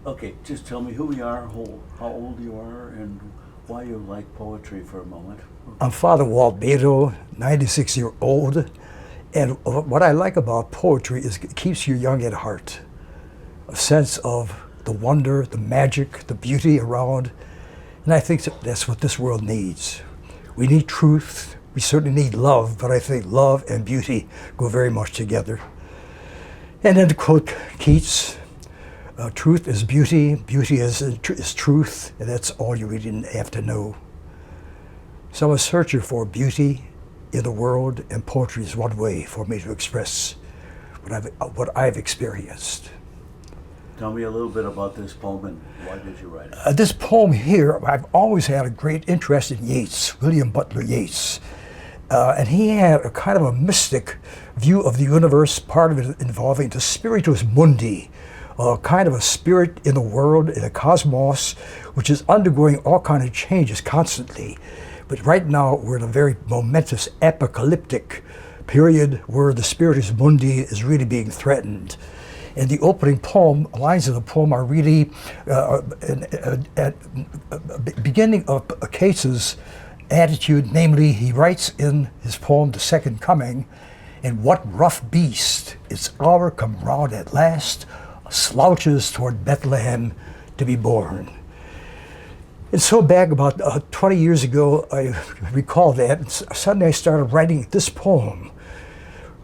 Okay, just tell me who you are, how old you are, and why you like poetry for a moment. I'm Father Wally Beto, 96-year-old, and what I like about poetry is it keeps you young at heart. A sense of the wonder, the magic, the beauty around, and I think that's what this world needs. We need truth, we certainly need love, but I think love and beauty go very much together. And then to quote Keats, truth is beauty, beauty is truth, and that's all you really have to know. So I'm a searcher for beauty in the world, and poetry is one way for me to express what I've experienced. Tell me a little bit about this poem and why did you write it? This poem here, I've always had a great interest in Yeats, William Butler Yeats. And he had a kind of a mystic view of the universe, part of it involving the spiritus mundi, kind of a spirit in the world, in a cosmos, which is undergoing all kinds of changes constantly. But right now, we're in a very momentous apocalyptic period where the spiritus mundi is really being threatened. And the opening poem, lines of the poem are really at beginning of Keats's attitude, namely, he writes in his poem, The Second Coming, "And what rough beast, its hour come round at last, slouches toward Bethlehem to be born." And so back about 20 years ago, I recall that, and suddenly I started writing this poem,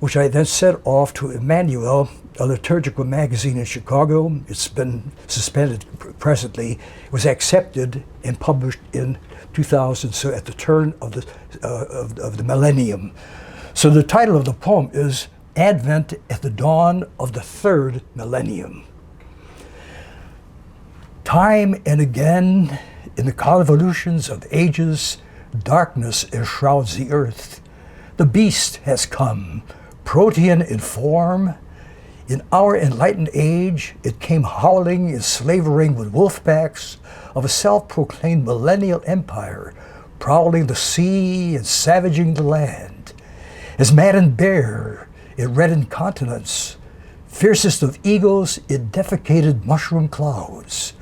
which I then sent off to Emmanuel, a liturgical magazine in Chicago. It's been suspended presently. It was accepted and published in 2000, so at the turn of the millennium. So the title of the poem is Advent at the Dawn of the Third Millennium. Time and again, in the convolutions of ages, darkness enshrouds the earth. The beast has come, protean in form. In our enlightened age, it came howling and slavering with wolf packs of a self-proclaimed millennial empire, prowling the sea and savaging the land. As maddened bear, it reddened continents. Fiercest of eagles, it defecated mushroom clouds.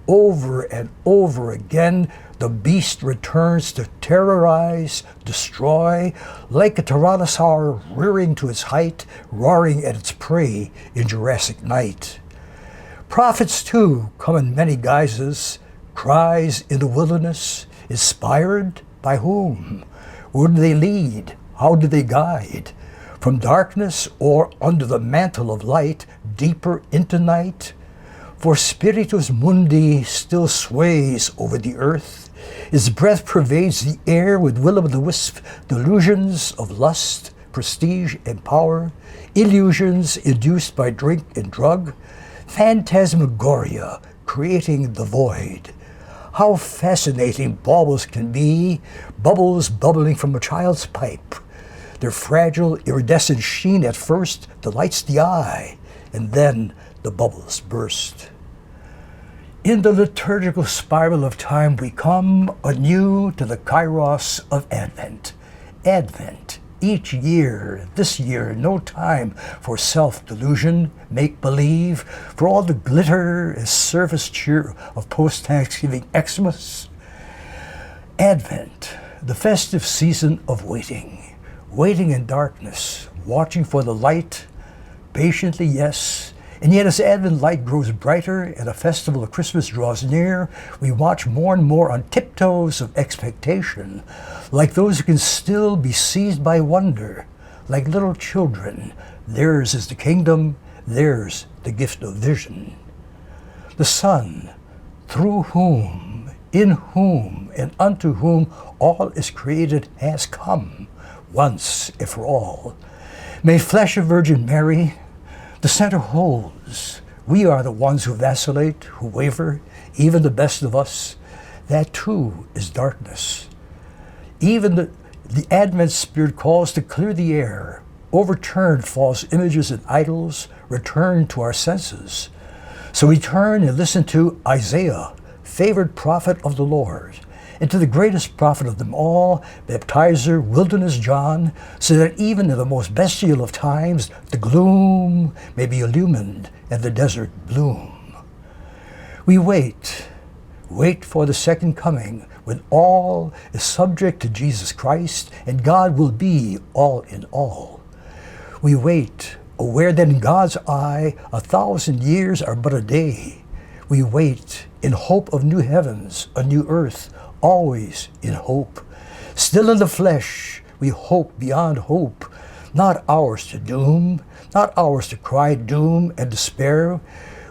Over and over again, the beast returns to terrorize, destroy, like a tyrannosaur rearing to its height, roaring at its prey in Jurassic night. Prophets, too, come in many guises, cries in the wilderness, inspired by whom? Where do they lead? How do they guide? From darkness or under the mantle of light, deeper into night? For spiritus mundi still sways over the earth. Its breath pervades the air with will-o'-the-wisp delusions of lust, prestige, and power, illusions induced by drink and drug, phantasmagoria creating the void. How fascinating baubles can be, bubbles bubbling from a child's pipe. Their fragile, iridescent sheen at first delights the eye, and then the bubbles burst. In the liturgical spiral of time, we come anew to the kairos of Advent. Advent, each year, this year, no time for self-delusion, make-believe, for all the glitter and surface cheer of post-Thanksgiving Xmas. Advent, the festive season of waiting, waiting in darkness, watching for the light, patiently, yes. And yet as Advent light grows brighter and the festival of Christmas draws near, we watch more and more on tiptoes of expectation, like those who can still be seized by wonder, like little children. Theirs is the kingdom, theirs the gift of vision. The Son, through whom, in whom, and unto whom all is created, has come, once and for all. May flesh of Virgin Mary, the center holds. We are the ones who vacillate, who waver, even the best of us. That too is darkness. Even the Advent Spirit calls to clear the air, overturn false images and idols, return to our senses. So we turn and listen to Isaiah, favored prophet of the Lord, and to the greatest prophet of them all, baptizer, wilderness John, so that even in the most bestial of times, the gloom may be illumined and the desert bloom. We wait for the second coming, when all is subject to Jesus Christ and God will be all in all. We wait, aware that in God's eye 1,000 years are but a day. We wait in hope of new heavens, a new earth, always in hope. Still in the flesh, we hope beyond hope, not ours to doom, not ours to cry doom and despair.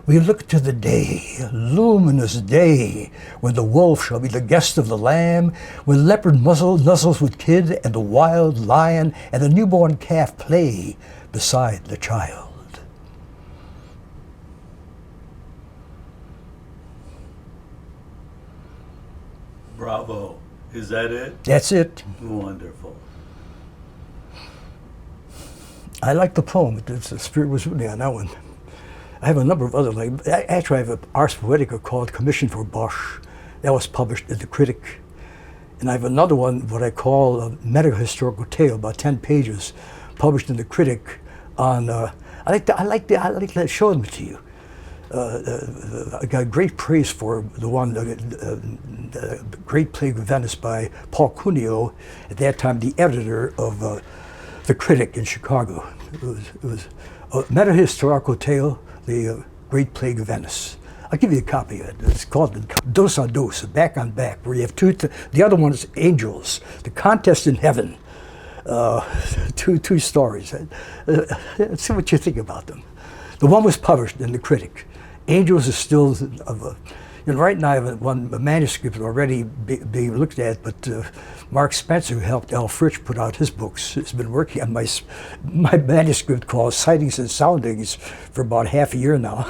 We look to the day, luminous day, when the wolf shall be the guest of the lamb, when leopard nuzzles with kid, and the wild lion and the newborn calf play beside the child. Bravo. Is that it? That's it. Wonderful. I like the poem. The Spirit was with me on that one. I have a number of other, actually I have an Ars Poetica called Commission for Bosch. That was published in the Critic. And I have another one, what I call a meta-historical tale, about 10 pages, published in the Critic on, I like to show them to you. I got great praise for the one, the Great Plague of Venice by Paul Cuneo, at that time the editor of the Critic in Chicago. It was a meta-historical tale, the Great Plague of Venice. I'll give you a copy of it. It's called Dos a Dos, Back on Back, where you have the other one is Angels, the Contest in Heaven. Two stories. Let's see what you think about them. The one was published in the Critic. Angels is still, right now I have a manuscript already being looked at, but Mark Spencer, who helped Al Fritsch put out his books, has been working on my manuscript called Sightings and Soundings for about half a year now.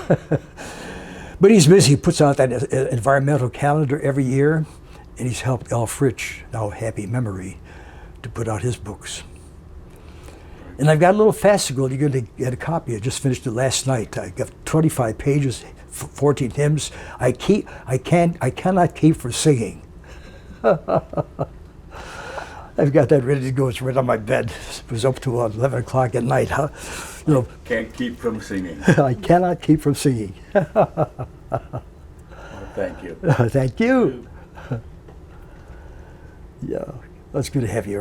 But he's busy. He puts out that environmental calendar every year, and he's helped Al Fritsch, now happy memory, to put out his books. And I've got a little fascicle. You're going to get a copy. I just finished it last night. I got 25 pages, 14 hymns. I cannot keep from singing. I've got that ready to go. It's right on my bed. It was up to 11 o'clock at night. Can't keep from singing. I cannot keep from singing. Well, thank you. Thank you. Yeah, that's good to have you.